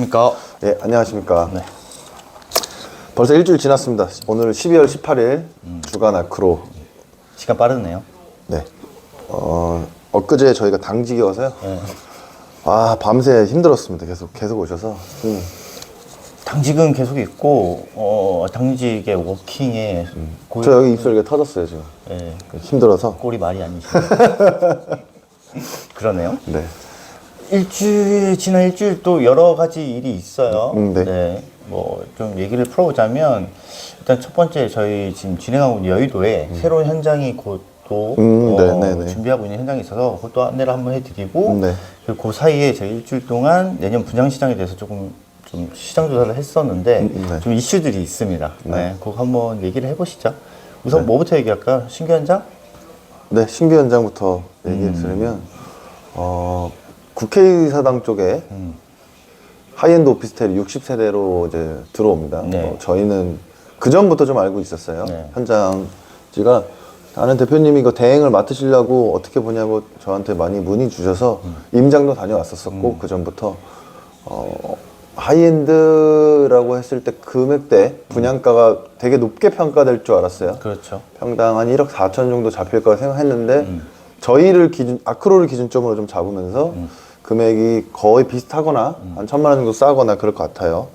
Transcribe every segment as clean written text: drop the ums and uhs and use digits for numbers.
안녕하십니까. 예, 안녕하십니까. 네. 벌써 일주일 지났습니다. 오늘 12월 18일 주간 아크로. 시간 빠르네요. 네. 엊그제 저희가 당직이어서요. 네. 아, 밤새 힘들었습니다. 계속 오셔서. 당직은 계속 있고, 당직의 워킹에. 저 여기 입술이 터졌어요, 지금. 네. 힘들어서. 꼴이 말이 아니시죠. 그러네요. 네. 지난 일주일 또 여러 가지 일이 있어요. 네. 뭐 좀 얘기를 풀어보자면, 일단 첫 번째 저희 지금 진행하고 있는 여의도에 새로운 현장이 곧 또 준비하고 있는 현장이 있어서 그것도 안내를 한번 해드리고, 그리고 그 사이에 저희 일주일 동안 내년 분양시장에 대해서 좀 시장 조사를 했었는데 좀 이슈들이 있습니다. 네. 그거 한번 얘기를 해보시죠. 우선 뭐부터 얘기할까요? 신규 현장? 네, 신규 현장부터 얘기해드리면 국회의사당 쪽에 하이엔드 오피스텔이 60세대로 이제 들어옵니다. 네. 저희는 그 전부터 좀 알고 있었어요. 네. 현장지가 아는 대표님이 이거 대행을 맡으시려고 어떻게 보냐고 저한테 많이 문의 주셔서 임장도 다녀왔었었고 그 전부터 하이엔드라고 했을 때 금액대 분양가가 되게 높게 평가될 줄 알았어요. 그렇죠. 평당 한 1억 4천 정도 잡힐 거라 생각했는데 아크로를 기준점으로 좀 잡으면서 금액이 거의 비슷하거나 한 1,000만 원 정도 싸거나 그럴 것 같아요.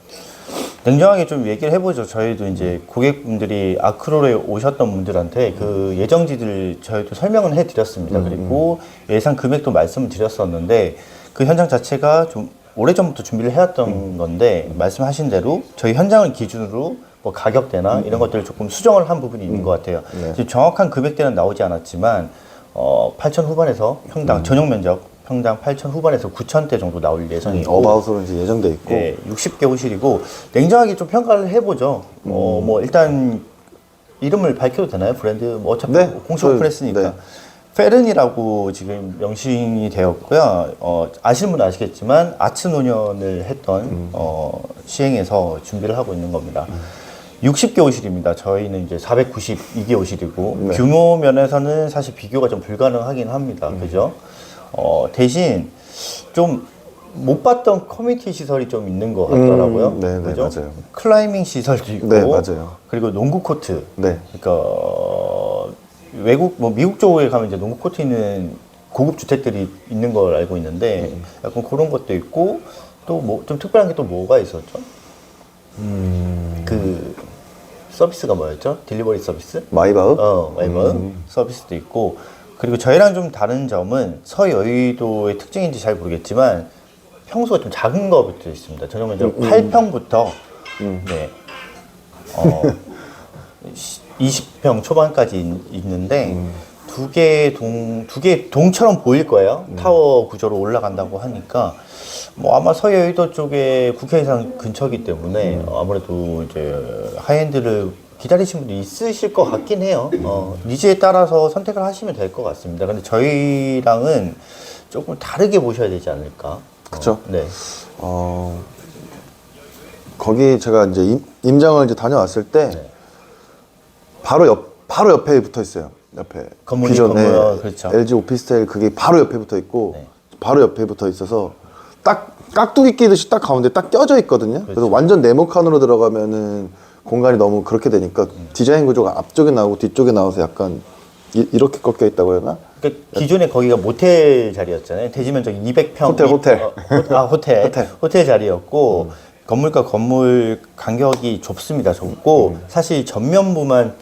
냉정하게 좀 얘기를 해보죠. 저희도 이제 고객분들이 아크로에 오셨던 분들한테 그 예정지들 저희도 설명을 해드렸습니다. 그리고 예상 금액도 말씀을 드렸었는데 그 현장 자체가 좀 오래전부터 준비를 해왔던 건데 말씀하신 대로 저희 현장을 기준으로 뭐 가격대나 이런 것들을 조금 수정을 한 부분이 있는 것 같아요. 지금 정확한 금액대는 나오지 않았지만 8천 후반에서 평당 전용 면적 평당 8천 후반에서 9천대 정도 나올 예정이고 어바웃으로 이제 예정돼 있고 60개 호실이고 냉정하게 좀 평가를 해보죠. 뭐 일단 이름을 밝혀도 되나요? 브랜드 뭐 어차피 공식 오픈했으니까 페른이라고 지금 명칭이 되었고요. 아시는 분은 아시겠지만 아츠 노년을 했던 시행해서 준비를 하고 있는 겁니다. 60개 호실입니다. 저희는 이제 492개 호실이고 규모 면에서는 사실 비교가 좀 불가능하긴 합니다. 그죠? 대신 좀 못 봤던 커뮤니티 시설이 좀 있는 것 같더라고요. 그죠? 맞아요. 클라이밍 시설도 있고, 맞아요. 그리고 농구 코트. 그러니까 외국 뭐 미국 쪽에 가면 이제 농구 코트 있는 고급 주택들이 있는 걸 알고 있는데 약간 그런 것도 있고 또 뭐 좀 특별한 게 또 뭐가 있었죠? 그 서비스가 뭐였죠? 딜리버리 서비스? 마이바흐? 마이바흐 서비스도 있고. 그리고 저희랑 좀 다른 점은 서여의도의 특징인지 잘 모르겠지만 평수가 좀 작은 것부터 있습니다. 전용 면적 8평부터 20평 초반까지 있는데 두 개 동처럼 보일 거예요. 타워 구조로 올라간다고 하니까 뭐 아마 서여의도 쪽에 국회의사당 근처이기 때문에 아무래도 이제 하이엔드를 기다리신 분도 있으실 것 같긴 해요. 니즈에 따라서 선택을 하시면 될 것 같습니다. 근데 저희랑은 조금 다르게 보셔야 되지 않을까. 그쵸. 거기 제가 이제 임장을 이제 다녀왔을 때 바로 옆에 붙어 있어요. 옆에. 기존에 그렇죠. LG 오피스텔 그게 바로 옆에 붙어 있고 바로 옆에 붙어 있어서 딱 깍두기 끼듯이 딱 가운데 딱 껴져 있거든요. 그래서 완전 네모칸으로 들어가면은 공간이 너무 그렇게 되니까 디자인 구조가 앞쪽에 나오고 뒤쪽에 나와서 약간 이렇게 꺾여 있다고 해야 하나? 그러니까 기존에 거기가 모텔 자리였잖아요. 대지 면적 200평. 호텔 자리였고 건물과 건물 간격이 좁습니다. 좁고 사실 전면부만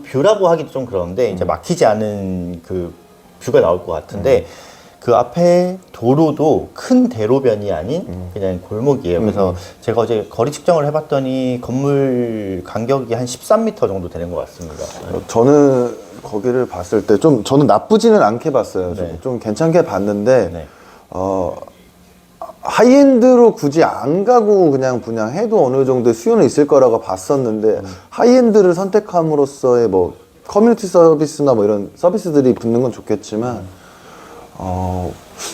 뷰라고 하기도 좀 그런데 이제 막히지 않은 그 뷰가 나올 것 같은데 그 앞에 도로도 큰 대로변이 아닌 그냥 골목이에요. 그래서 제가 어제 거리 측정을 해봤더니 건물 간격이 한 13m 정도 되는 것 같습니다. 저는 거기를 봤을 때 저는 나쁘지는 않게 봤어요. 좀 괜찮게 봤는데 하이엔드로 굳이 안 가고 그냥 분양해도 어느 정도의 수요는 있을 거라고 봤었는데 하이엔드를 선택함으로써의 뭐 커뮤니티 서비스나 뭐 이런 서비스들이 붙는 건 좋겠지만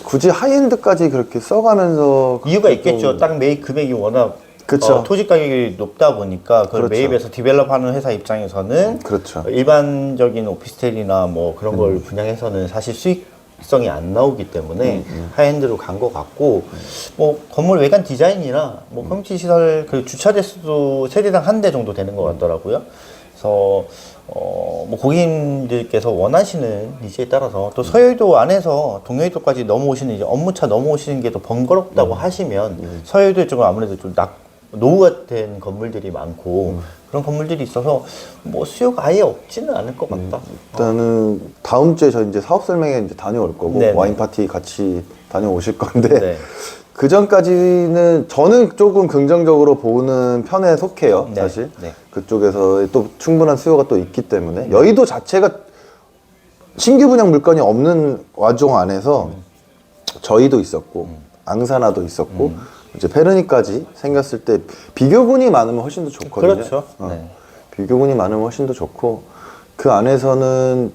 굳이 하이엔드까지 그렇게 써가면서 이유가 있겠죠. 땅 매입 금액이 워낙 토지 가격이 높다 보니까 그걸 매입해서 디벨롭하는 회사 입장에서는 일반적인 오피스텔이나 뭐 그런 걸 분양해서는 사실 수익 성이 안 나오기 때문에 하이엔드로 간 것 같고 뭐 건물 외관 디자인이나 뭐 커뮤니티 시설 그 주차 대수도 세대당 한 대 정도 되는 것 같더라고요. 그래서 뭐 고객님들께서 원하시는 니즈에 따라서 또 서여의도 안에서 동여의도까지 넘어오시는 이제 업무차 넘어오시는 게 더 번거롭다고 하시면 서여의도에 좀 아무래도 좀 노후가 된 건물들이 많고 그런 건물들이 있어서 뭐 수요가 아예 없지는 않을 것 같다. 일단은 다음 주에 저 이제 사업 설명회 이제 다녀올 거고 네네. 와인 파티 같이 다녀오실 건데 네. 그 전까지는 저는 조금 긍정적으로 보는 편에 속해요. 네. 사실 네. 그쪽에서 또 충분한 수요가 또 있기 때문에 여의도 자체가 신규 분양 물건이 없는 와중 안에서 저희도 있었고 앙사나도 있었고 이제 페르니까지 생겼을 때 비교군이 많으면 훨씬 더 좋거든요. 그렇죠. 네. 비교군이 많으면 훨씬 더 좋고 그 안에서는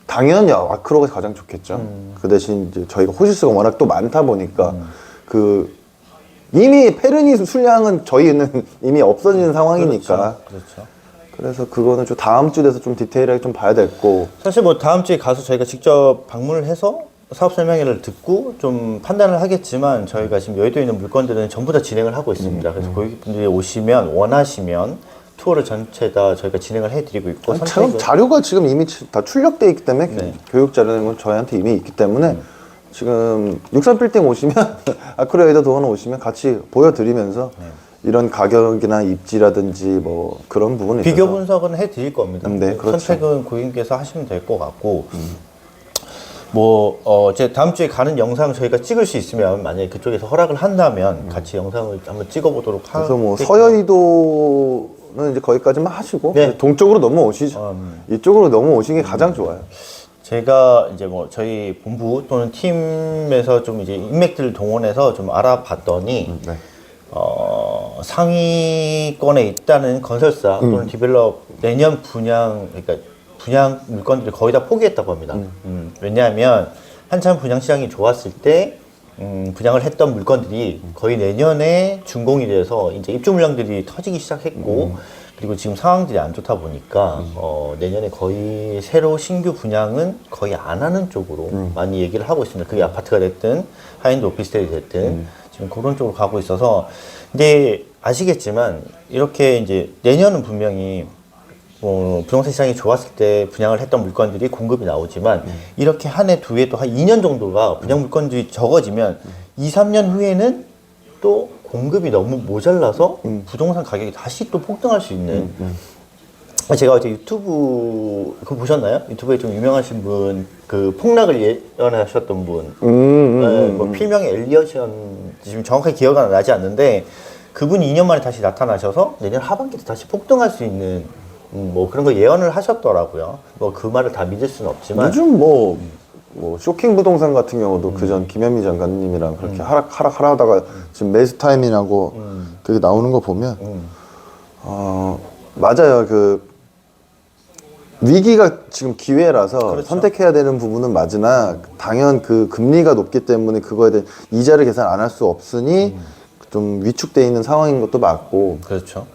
당연히 아크로가 가장 좋겠죠. 그 대신 이제 저희가 호실수가 워낙 또 많다 보니까 그 이미 페르니 수량은 저희는 이미 없어지는 상황이니까 그렇죠. 그래서 그거는 좀 다음 주 돼서 좀 디테일하게 좀 봐야 될 거고 사실 뭐 다음 주에 가서 저희가 직접 방문을 해서 사업 설명회를 듣고 좀 판단을 하겠지만 저희가 지금 여의도에 있는 물건들은 전부 다 진행을 하고 있습니다. 그래서 고객분들이 오시면 원하시면 투어를 전체 다 저희가 진행을 해드리고 있고 참 자료가 지금 이미 다 출력돼 있기 때문에 네. 교육 자료는 건 저희한테 이미 있기 때문에 지금 63빌딩 오시면 아크로에이더 도어는 오시면 같이 보여드리면서 이런 가격이나 입지라든지 뭐 그런 부분이 비교 있어서 분석은 해드릴 겁니다. 네, 그렇죠. 선택은 고객님께서 하시면 될 것 같고 이제 다음 주에 가는 영상 저희가 찍을 수 있으면 만약에 그쪽에서 허락을 한다면 같이 영상을 한번 찍어보도록 그래서 뭐 하겠고요. 서여의도는 이제 거기까지만 하시고 네. 동쪽으로 넘어오시죠. 이쪽으로 넘어오시는 게 가장 좋아요. 제가 이제 뭐 저희 본부 또는 팀에서 좀 이제 인맥들을 동원해서 좀 알아봤더니 네. 상위권에 있다는 건설사 또는 디벨롭 내년 분양 그러니까 분양 물건들이 거의 다 포기했다고 합니다. 왜냐하면 한참 분양 시장이 좋았을 때 분양을 했던 물건들이 거의 내년에 준공이 돼서 이제 입주 물량들이 터지기 시작했고 그리고 지금 상황들이 안 좋다 보니까 내년에 거의 새로 신규 분양은 거의 안 하는 쪽으로 많이 얘기를 하고 있습니다. 그게 아파트가 됐든 하이엔드 오피스텔이 됐든 지금 그런 쪽으로 가고 있어서 근데 아시겠지만 이렇게 이제 내년은 분명히 부동산 시장이 좋았을 때 분양을 했던 물건들이 공급이 나오지만 이렇게 한 해, 두 해, 또 한 2년 정도가 분양 물건들이 적어지면 2, 3년 후에는 또 공급이 너무 모자라서 부동산 가격이 다시 또 폭등할 수 있는 제가 어제 유튜브 그거 보셨나요? 유튜브에 좀 유명하신 분 그 폭락을 예언하셨던 분 뭐 필명의 엘리엇이었 지금 정확하게 기억은 나지 않는데 그분이 2년 만에 다시 나타나셔서 내년 하반기 때 다시 폭등할 수 있는 뭐 그런 거 예언을 하셨더라고요. 뭐 그 말을 다 믿을 수는 없지만 요즘 뭐 쇼킹 부동산 같은 경우도 그전 김현미 장관님이랑 그렇게 하락하다가 지금 매수 타이밍하고 그게 나오는 거 보면 맞아요. 그 위기가 지금 기회라서 그렇죠. 선택해야 되는 부분은 맞으나 당연 그 금리가 높기 때문에 그거에 대한 이자를 계산 안 할 수 없으니 좀 위축돼 있는 상황인 것도 맞고 그렇죠.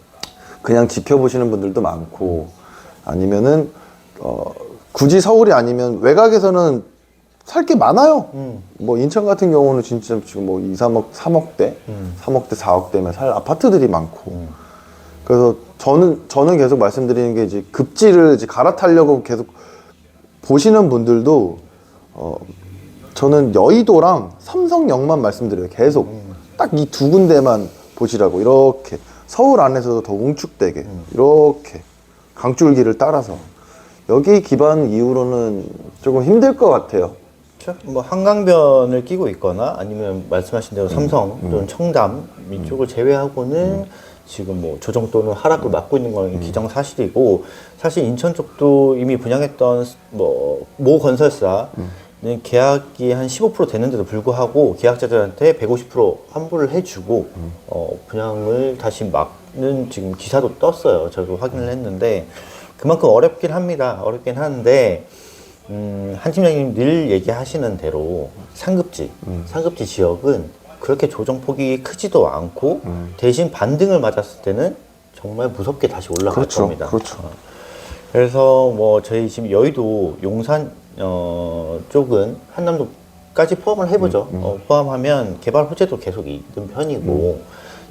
그냥 지켜보시는 분들도 많고 아니면은 굳이 서울이 아니면 외곽에서는 살 게 많아요. 뭐 인천 같은 경우는 진짜 지금 뭐 2, 3억, 3억대, 3억대, 4억대면 살 아파트들이 많고. 그래서 저는 계속 말씀드리는 게 이제 급지를 이제 갈아타려고 계속 보시는 분들도 저는 여의도랑 삼성역만 말씀드려요. 계속 딱 이 두 군데만 보시라고 이렇게 서울 안에서도 더 웅축되게 이렇게 강줄기를 따라서 여기 기반 이후로는 조금 힘들 것 같아요. 그렇죠. 뭐 한강변을 끼고 있거나 아니면 말씀하신 대로 삼성 또는 청담 이쪽을 제외하고는 지금 뭐 조정 또는 하락을 맞고 있는 건 기정사실이고 사실 인천 쪽도 이미 분양했던 모 건설사는 계약이 한 15% 됐는데도 불구하고 계약자들한테 150% 환불을 해주고 분양을 다시 막는 지금 기사도 떴어요. 저도 확인을 했는데 그만큼 어렵긴 합니다. 어렵긴 한데 한 팀장님 늘 얘기하시는 대로 상급지 지역은 그렇게 조정폭이 크지도 않고 대신 반등을 맞았을 때는 정말 무섭게 다시 올라갈 그렇죠, 겁니다. 그렇죠. 그래서 뭐 저희 지금 여의도 용산 쪽은 한남동까지 포함을 해보죠. 포함하면 개발 호재도 계속 있는 편이고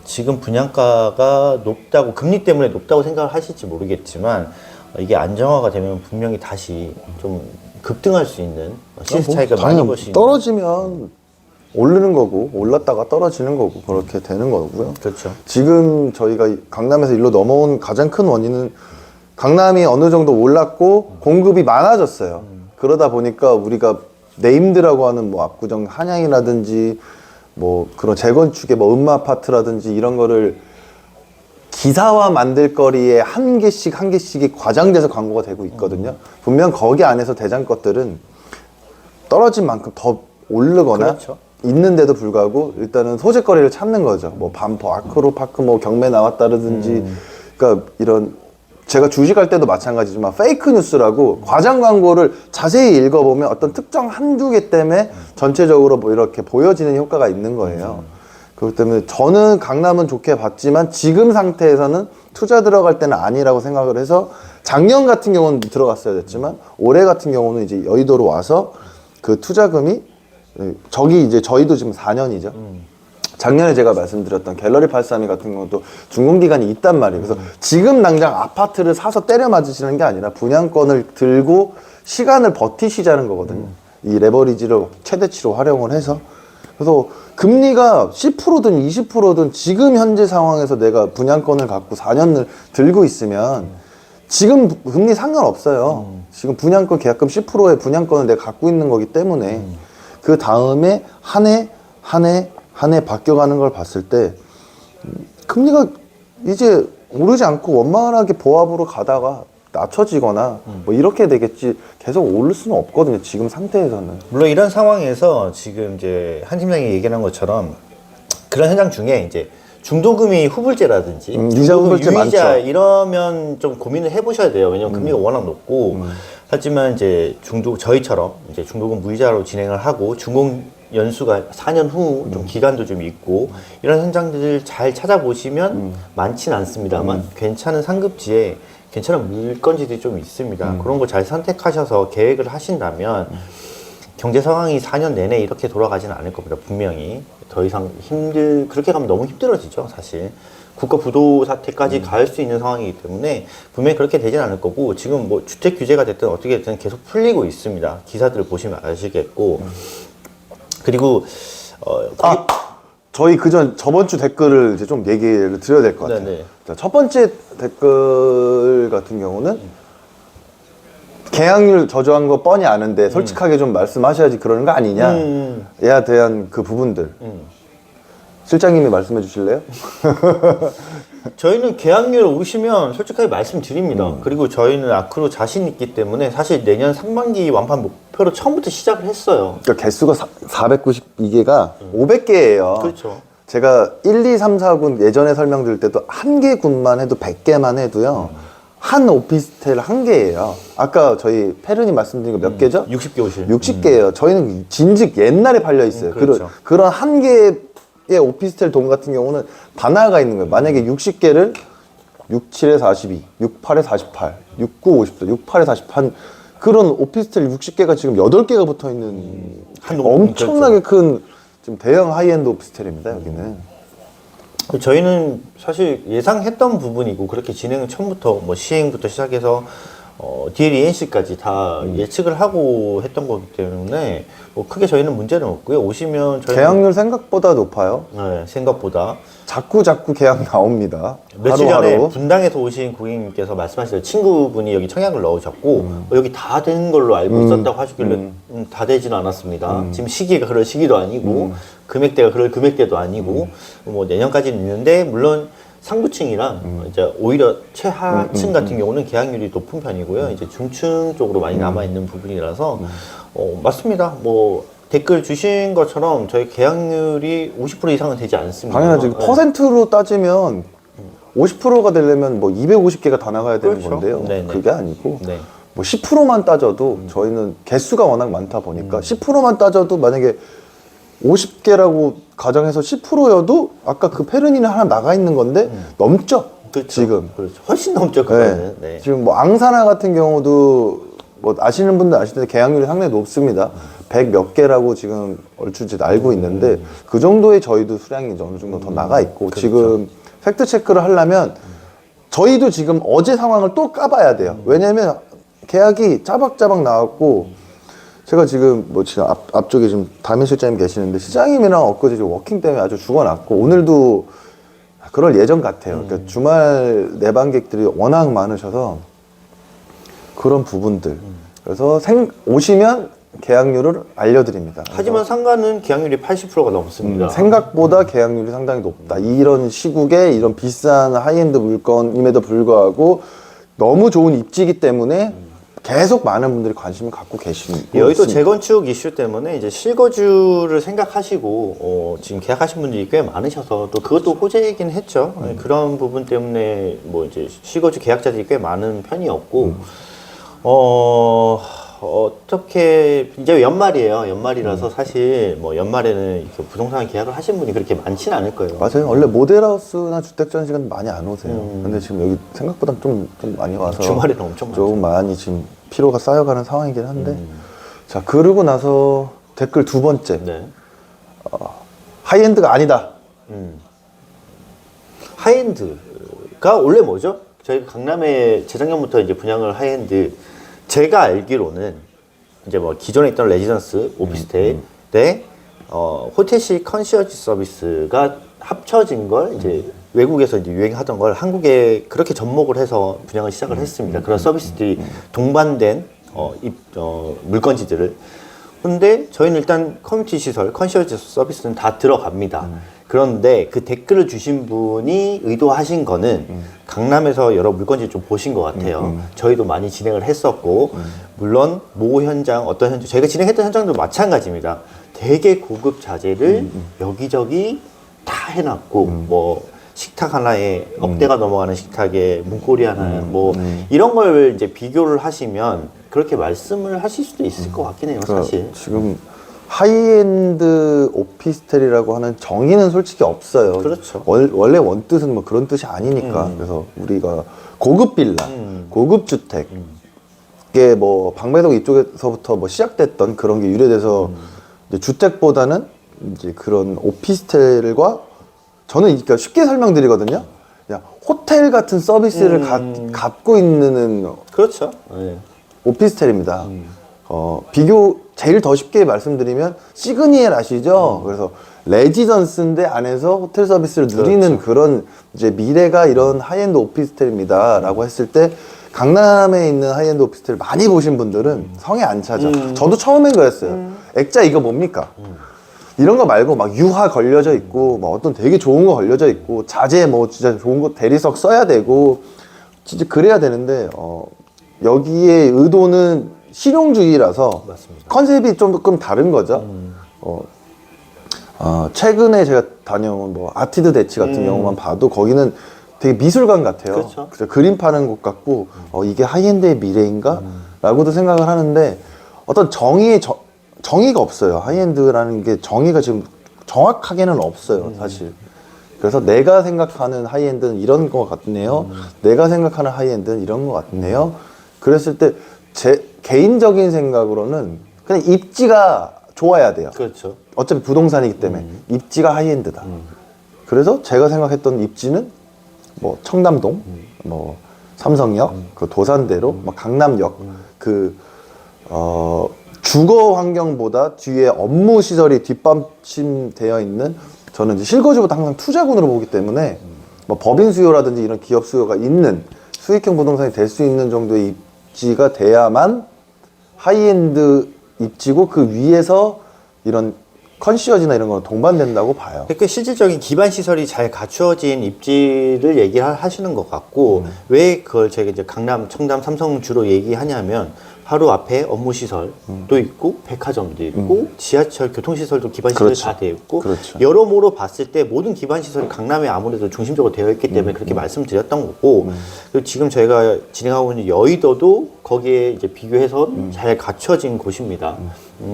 지금 분양가가 높다고 금리 때문에 높다고 생각을 하실지 모르겠지만 이게 안정화가 되면 분명히 다시 좀 급등할 수 있는 시세 차이가 많이 당연히 볼 수 있는 떨어지면 오르는 거고 올랐다가 떨어지는 거고 그렇게 되는 거고요. 그렇죠. 지금 저희가 강남에서 일로 넘어온 가장 큰 원인은 강남이 어느 정도 올랐고 공급이 많아졌어요. 그러다 보니까 우리가 네임드라고 하는 뭐 압구정 한양이라든지 뭐 그런 재건축의 뭐 음마 아파트라든지 이런 거를 기사화 만들 거리에 한 개씩이 과장돼서 광고가 되고 있거든요. 분명 거기 안에서 대장 것들은 떨어진 만큼 더 오르거나 그렇죠. 있는데도 불구하고 일단은 소재거리를 찾는 거죠. 뭐 반포, 아크로파크 뭐 경매 나왔다든지 그러니까 이런 제가 주식할 때도 마찬가지지만 페이크 뉴스라고 과장 광고를 자세히 읽어보면 어떤 특정 한두 개 때문에 전체적으로 뭐 이렇게 보여지는 효과가 있는 거예요. 그렇기 때문에 저는 강남은 좋게 봤지만 지금 상태에서는 투자 들어갈 때는 아니라고 생각을 해서 작년 같은 경우는 들어갔어야 됐지만 올해 같은 경우는 이제 여의도로 와서 그 투자금이 저기 이제 저희도 지금 4년이죠. 작년에 제가 말씀드렸던 갤러리 832 같은 경우도 준공기간이 있단 말이에요. 그래서 지금 당장 아파트를 사서 때려 맞으시는 게 아니라 분양권을 들고 시간을 버티시자는 거거든요. 이 레버리지를 최대치로 활용을 해서. 그래서 금리가 10%든 20%든 지금 현재 상황에서 내가 분양권을 갖고 4년을 들고 있으면 지금 금리 상관없어요. 지금 분양권 계약금 10%의 분양권을 내가 갖고 있는 거기 때문에 그 다음에 한 해 바뀌어가는 걸 봤을 때 금리가 이제 오르지 않고 원만하게 보합으로 가다가 낮춰지거나 뭐 이렇게 되겠지 계속 오를 수는 없거든요. 지금 상태에서는. 물론 이런 상황에서 지금 이제 한 팀장이 얘기한 것처럼 그런 현장 중에 이제 중도금이 후불제라든지 이자 후불제 유이자 많죠. 이러면 좀 고민을 해보셔야 돼요. 왜냐면 금리가 워낙 높고 하지만 이제 저희처럼 이제 중도금 무이자로 진행을 하고 준공 연수가 4년 후 좀 기간도 좀 있고 이런 현장들을 잘 찾아보시면 많지는 않습니다만 괜찮은 상급지에 괜찮은 물건지들이 좀 있습니다. 그런 거 잘 선택하셔서 계획을 하신다면 경제 상황이 4년 내내 이렇게 돌아가지는 않을 겁니다. 분명히 더 이상 그렇게 가면 너무 힘들어지죠. 사실 국가 부도 사태까지 갈 수 있는 상황이기 때문에 분명히 그렇게 되진 않을 거고 지금 뭐 주택 규제가 됐든 어떻게 됐든 계속 풀리고 있습니다. 기사들을 보시면 아시겠고 그리고 저희 저번 주 댓글을 이제 좀 얘기를 드려야 될 것 같아요. 네네. 자, 첫 번째 댓글 같은 경우는 계약률 저조한 거 뻔히 아는데 솔직하게 좀 말씀하셔야지 그러는 거 아니냐에 대한 그 부분들 실장님이 말씀해 주실래요? 저희는 계약률 오시면 솔직하게 말씀드립니다. 그리고 저희는 아크로 자신 있기 때문에 사실 내년 상반기 완판 목표로 처음부터 시작을 했어요. 그러니까 개수가 492개가 500개예요. 그렇죠. 제가 1, 2, 3, 4군 예전에 설명드릴 때도 한 개 군만 해도 100개만 해도요. 한 오피스텔 한 개예요. 아까 저희 페르님 말씀드린 거 몇 개죠? 60개 오실. 60개예요. 저희는 진즉 옛날에 팔려 있어요. 그렇죠. 그런 한 개의 오피스텔 동 같은 경우는 다 나가 있는 거예요. 만약에 60개를 6, 7에 42, 6, 8에 48, 6, 9, 50도, 6, 8에 48 그런 오피스텔 60개가 지금 8개가 붙어 있는 엄청나게 큰 지금 대형 하이엔드 오피스텔입니다. 여기는. 저희는 사실 예상했던 부분이고 그렇게 진행은 처음부터 뭐 시행부터 시작해서 DLENC까지 다 예측을 하고 했던 거기 때문에 뭐 크게 저희는 문제는 없고요. 오시면 저희는 계약률 생각보다 높아요. 네, 생각보다 자꾸 계약 나옵니다. 며칠 전에 하루하루. 분당에서 오신 고객님께서 말씀하시던 친구분이 여기 청약을 넣으셨고 여기 다 된 걸로 알고 있었다고 하시길래 다 되지는 않았습니다. 지금 시기가 그럴 시기도 아니고 금액대가 그럴 금액대도 아니고 뭐 내년까지는 있는데 물론 상부층이랑 이제 오히려 최하층 같은 경우는 계약률이 높은 편이고요. 이제 중층 쪽으로 많이 남아 있는 부분이라서 맞습니다. 뭐 댓글 주신 것처럼 저희 계약률이 50% 이상은 되지 않습니다. 당연하지. 네. 퍼센트로 따지면 50%가 되려면 뭐 250개가 다 나가야 되는 그렇죠. 건데요. 네네. 그게 아니고 네. 뭐 10%만 따져도 저희는 개수가 워낙 많다 보니까 10%만 따져도 만약에 50개라고 가정해서 10%여도 아까 그 페르니는 하나 나가 있는 건데 넘죠. 그렇죠. 지금. 그렇죠. 훨씬 넘죠, 네. 그거는. 네. 지금 뭐 앙사나 같은 경우도 뭐 아시는 분들 아실 텐데 계약률이 상당히 높습니다. 100 몇 개라고 지금 얼추 알고 있는데 그 정도의 저희도 수량이 이제 어느 정도 더 나가 있고 지금 팩트 체크를 하려면 저희도 지금 어제 상황을 또 까봐야 돼요. 왜냐면 계약이 짜박짜박 나왔고 제가 지금 뭐 지금 앞쪽에 지금 담임 실장님 계시는데 시장님이랑 엊그제 지금 워킹 때문에 아주 죽어났고 오늘도 그럴 예정 같아요. 그러니까 주말 내방객들이 워낙 많으셔서 그런 부분들. 그래서 오시면 계약률을 알려드립니다. 하지만 상가는 계약률이 80%가 넘습니다. 생각보다 계약률이 상당히 높다. 이런 시국에 이런 비싼 하이엔드 물건임에도 불구하고 너무 좋은 입지이기 때문에 계속 많은 분들이 관심을 갖고 계십니다. 여의도 재건축 이슈 때문에 이제 실거주를 생각하시고 지금 계약하신 분들이 꽤 많으셔서 또 그것도 호재이긴 했죠. 그런 부분 때문에 뭐 이제 실거주 계약자들이 꽤 많은 편이었고 어떻게 이제 연말이에요. 연말이라서 사실 뭐 연말에는 이렇게 부동산 계약을 하신 분이 그렇게 많지는 않을 거예요. 맞아요. 원래 모델하우스나 주택 전시관 많이 안 오세요. 근데 지금 여기 생각보다 좀 많이 와서 주말에는 엄청 많죠. 좀 많이 지금 피로가 쌓여가는 상황이긴 한데 자 그러고 나서 댓글 두 번째 네. 하이엔드가 아니다. 하이엔드가 원래 뭐죠? 저희 강남에 재작년부터 이제 분양을 하이엔드 제가 알기로는 이제 뭐 기존에 있던 레지던스 오피스텔 때 호텔식 컨시어지 서비스가 합쳐진 걸 이제 외국에서 이제 유행하던 걸 한국에 그렇게 접목을 해서 분양을 시작을 했습니다. 그런 서비스들이 동반된 물건지들을. 근데 저희는 일단 커뮤니티 시설, 컨시어지 서비스는 다 들어갑니다. 그런데 그 댓글을 주신 분이 의도하신 거는 강남에서 여러 물건지를 좀 보신 것 같아요. 저희도 많이 진행을 했었고 물론 모 현장, 어떤 현장, 저희가 진행했던 현장도 마찬가지입니다. 되게 고급 자재를 여기저기 다 해놨고 뭐 식탁 하나에 억대가 넘어가는 식탁에 문고리 하나에 뭐 이런 걸 이제 비교를 하시면 그렇게 말씀을 하실 수도 있을 것 같긴 해요, 사실. 지금 하이엔드 오피스텔이라고 하는 정의는 솔직히 없어요. 그렇죠. 원래 원뜻은 뭐 그런 뜻이 아니니까. 그래서 우리가 고급 빌라, 고급 주택, 이게 뭐 방배동 이쪽에서부터 뭐 시작됐던 그런 게 유래돼서 이제 주택보다는 이제 그런 오피스텔과 저는 그러니까 쉽게 설명드리거든요. 그냥 호텔 같은 서비스를 갖고 있는 그렇죠. 네. 오피스텔입니다. 비교 제일 더 쉽게 말씀드리면 시그니엘 아시죠? 그래서 레지던스인데 안에서 호텔 서비스를 누리는 그런 이제 미래가 이런 하이엔드 오피스텔입니다라고 했을 때 강남에 있는 하이엔드 오피스텔 많이 보신 분들은 성에 안 차죠. 저도 처음엔 그랬어요. 액자 이거 뭡니까? 이런 거 말고 막 유화 걸려져 있고 막 어떤 되게 좋은 거 걸려져 있고 자재 뭐 진짜 좋은 거 대리석 써야 되고 진짜 그래야 되는데 여기에 의도는 실용주의라서 맞습니다. 컨셉이 조금 다른 거죠. 최근에 제가 다녀온 뭐 아티드 대치 같은 경우만 봐도 거기는 되게 미술관 같아요. 그렇죠. 그래서 그림 파는 곳 같고 이게 하이엔드의 미래인가? 라고도 생각을 하는데 어떤 정의가 없어요. 하이엔드라는 게 정의가 지금 정확하게는 없어요, 사실. 그래서 내가 생각하는 하이엔드는 이런 것 같네요. 내가 생각하는 하이엔드는 이런 것 같네요. 그랬을 때 제 개인적인 생각으로는 그냥 입지가 좋아야 돼요. 그렇죠. 어차피 부동산이기 때문에 입지가 하이엔드다. 그래서 제가 생각했던 입지는 뭐 청담동, 뭐 삼성역, 그 도산대로, 뭐 강남역, 주거 환경보다 뒤에 업무 시설이 뒷받침되어 있는 저는 이제 실거주보다 항상 투자군으로 보기 때문에 뭐 법인 수요라든지 이런 기업 수요가 있는 수익형 부동산이 될 수 있는 정도의 입지가 돼야만 하이엔드 입지고 그 위에서 이런 컨시어지나 이런 거는 동반된다고 봐요. 그러니까 실질적인 기반 시설이 잘 갖추어진 입지를 얘기하시는 것 같고 왜 그걸 제가 이제 강남, 청담, 삼성 주로 얘기하냐면 바로 앞에 업무 시설도 있고 백화점도 있고 지하철, 교통시설도 기반 시설이 그렇죠. 다 되어 있고 그렇죠. 여러모로 봤을 때 모든 기반 시설이 강남에 아무래도 중심적으로 되어 있기 때문에 그렇게 말씀드렸던 거고 그리고 지금 저희가 진행하고 있는 여의도도 거기에 이제 비교해서 잘 갖춰진 곳입니다.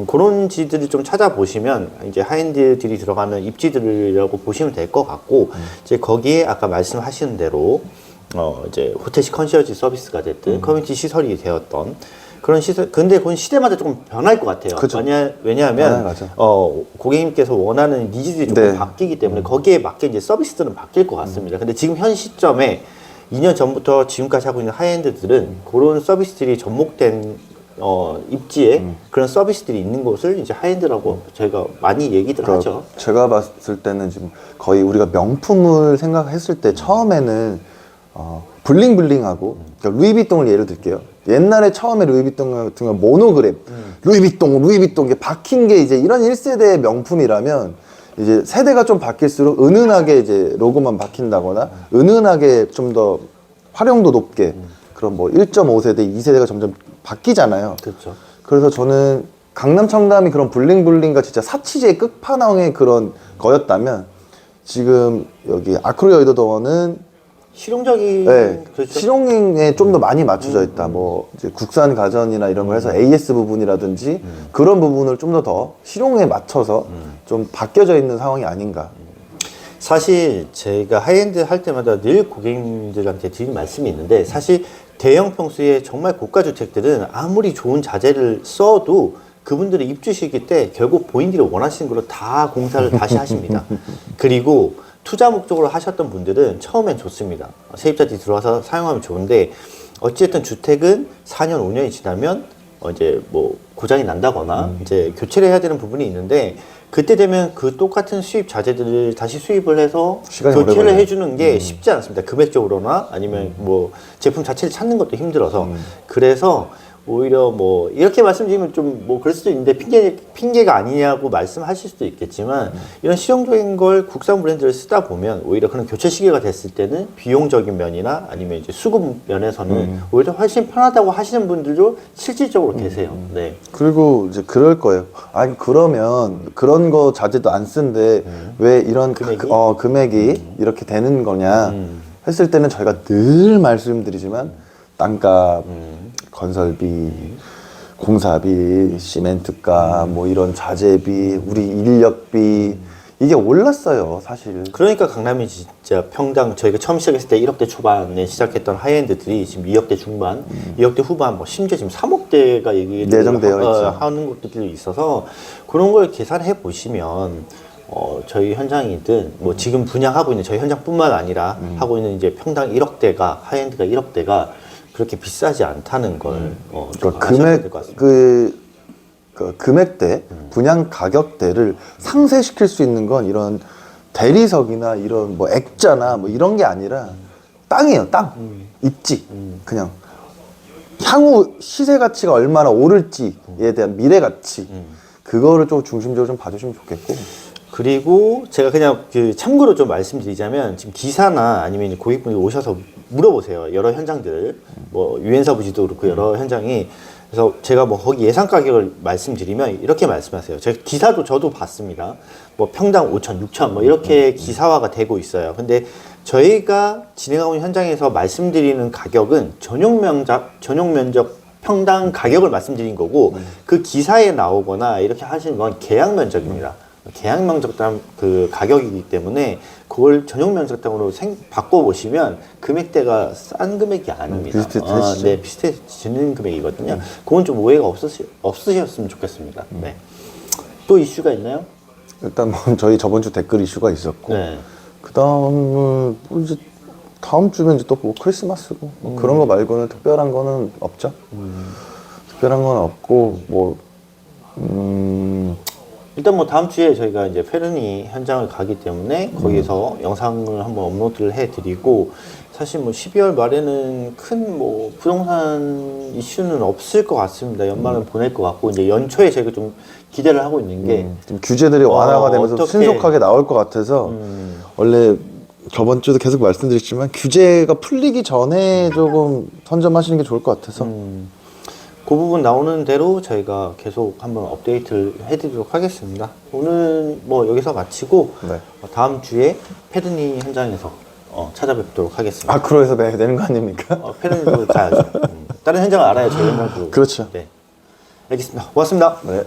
그런 지들을 좀 찾아보시면 이제 하이엔드들이 들어가는 입지들이라고 보시면 될 것 같고 이제 거기에 아까 말씀하신 대로 이제 호텔식 컨시어지 서비스가 됐든 커뮤니티 시설이 되었던 그런 시세, 근데 그건 시대마다 조금 변할 것 같아요. 그쵸. 왜냐하면, 맞아. 고객님께서 원하는 니즈들이 조금 네. 바뀌기 때문에 거기에 맞게 이제 서비스들은 바뀔 것 같습니다. 근데 지금 현 시점에 2년 전부터 지금까지 하고 있는 하이엔드들은 그런 서비스들이 접목된 입지에 그런 서비스들이 있는 곳을 이제 하이엔드라고 저희가 많이 얘기들 하죠. 제가 봤을 때는 지금 거의 우리가 명품을 생각했을 때 처음에는 블링블링하고 그러니까 루이비통을 예로 들게요. 옛날에 처음에 루이비통 같은 건 모노그램, 루이비통 이게 박힌 게 이제 이런 1세대의 명품이라면 이제 세대가 좀 바뀔수록 은은하게 이제 로고만 박힌다거나 은은하게 좀 더 활용도 높게 그런 뭐 1.5세대, 2세대가 점점 바뀌잖아요. 그렇죠. 그래서 저는 강남 청담이 그런 블링블링과 진짜 사치제의 끝판왕의 그런 거였다면 지금 여기 아크로 여의도동원은 실용적인 네, 그렇죠. 실용에 좀 더 많이 맞춰져 있다. 뭐 이제 국산 가전이나 이런 거 해서 AS 부분이라든지 그런 부분을 좀 더 실용에 맞춰서 좀 바뀌어져 있는 상황이 아닌가. 사실 제가 하이엔드 할 때마다 늘 고객님들한테 드린 말씀이 있는데 사실 대형 평수의 정말 고가 주택들은 아무리 좋은 자재를 써도 그분들의 입주 시기 때 결국 본인들이 원하시는 걸로 다 공사를 다시 하십니다. 그리고 투자 목적으로 하셨던 분들은 처음엔 좋습니다. 세입자들이 들어와서 사용하면 좋은데 어쨌든 주택은 4년, 5년이 지나면 이제 뭐 고장이 난다거나 이제 교체를 해야 되는 부분이 있는데 그때 되면 그 똑같은 수입 자재들을 다시 수입을 해서 시간이 오래 교체를 걸려요. 해주는 게 쉽지 않습니다. 금액적으로나 아니면 뭐 제품 자체를 찾는 것도 힘들어서 그래서 오히려 뭐 이렇게 말씀드리면 좀 뭐 그럴 수도 있는데 핑계가 아니냐고 말씀하실 수도 있겠지만 이런 실용적인 걸 국산 브랜드를 쓰다 보면 오히려 그런 교체 시기가 됐을 때는 비용적인 면이나 아니면 이제 수급 면에서는 오히려 훨씬 편하다고 하시는 분들도 실질적으로 계세요. 네. 그리고 이제 그럴 거예요. 아니 그러면 그런 거 자재도 안 쓴데 왜 이런 금액이? 금액이 이렇게 되는 거냐 했을 때는 저희가 늘 말씀드리지만 땅값, 건설비, 공사비, 시멘트값, 뭐 이런 자재비, 우리 인력비 이게 올랐어요, 사실. 그러니까 강남이 진짜 평당 저희가 처음 시작했을 때 1억대 초반에 시작했던 하이엔드들이 지금 2억대 중반, 2억대 후반, 뭐 심지어 지금 3억대가 얘기를 예정되어 있죠. 하는 곳들이 있어서 그런 걸 계산해 보시면 저희 현장이든 뭐 지금 분양하고 있는 저희 현장뿐만 아니라 하고 있는 이제 평당 1억대가 하이엔드가 1억대가 그렇게 비싸지 않다는 걸 좀 그러니까 아셔야 될 것 같습니다. 그 금액대, 분양 가격대를 상쇄시킬 수 있는 건 이런 대리석이나 이런 뭐 액자나 뭐 이런 게 아니라 땅이에요, 땅. 입지. 그냥 향후 시세 가치가 얼마나 오를지에 대한 미래 가치. 그거를 좀 중심적으로 좀 봐주시면 좋겠고. 그리고 제가 그냥 그 참고로 좀 말씀드리자면 지금 기사나 아니면 이제 고객분이 오셔서 물어보세요. 여러 현장들 뭐 유엔사 부지도 그렇고 여러 현장이 그래서 제가 뭐 거기 예상 가격을 말씀드리면 이렇게 말씀하세요. 제가 기사도 저도 봤습니다. 뭐 평당 5천, 6천 뭐 이렇게 기사화가 되고 있어요. 근데 저희가 진행하고 있는 현장에서 말씀드리는 가격은 전용 면적 평당 가격을 말씀드린 거고 그 기사에 나오거나 이렇게 하시는 건 계약 면적입니다. 계약 면적당 그 가격이기 때문에 그걸 전용 면적당으로 바꿔보시면 금액대가 싼 금액이 아닙니다. 비슷해지죠. 네, 비슷해지는 금액이거든요. 그건 좀 오해가 없으셨으면 좋겠습니다. 네. 또 이슈가 있나요? 일단 뭐 저희 저번 주 댓글 이슈가 있었고, 네. 그 다음은 뭐 이제 다음 주면 이제 또 뭐 크리스마스고 뭐 그런 거 말고는 특별한 거는 없죠. 특별한 건 없고 뭐 일단 뭐 다음 주에 저희가 이제 페르니 현장을 가기 때문에 거기서 영상을 한번 업로드를 해드리고 사실 뭐 12월 말에는 큰 뭐 부동산 이슈는 없을 것 같습니다. 연말은 보낼 것 같고 이제 연초에 저희가 좀 기대를 하고 있는 게 좀 규제들이 완화가 되면서 어떻게- 신속하게 나올 것 같아서 원래 저번 주도 계속 말씀드렸지만 규제가 풀리기 전에 조금 선점하시는 게 좋을 것 같아서 그 부분 나오는 대로 저희가 계속 한번 업데이트를 해드리도록 하겠습니다. 오늘 뭐 여기서 마치고 네. 다음 주에 페르니 현장에서 찾아뵙도록 하겠습니다. 아크로에서 매야 되는 거 아닙니까? 페르니도 가야죠. 다른 현장을 알아야 저희 현장도. 그렇죠. 네. 알겠습니다. 고맙습니다. 네.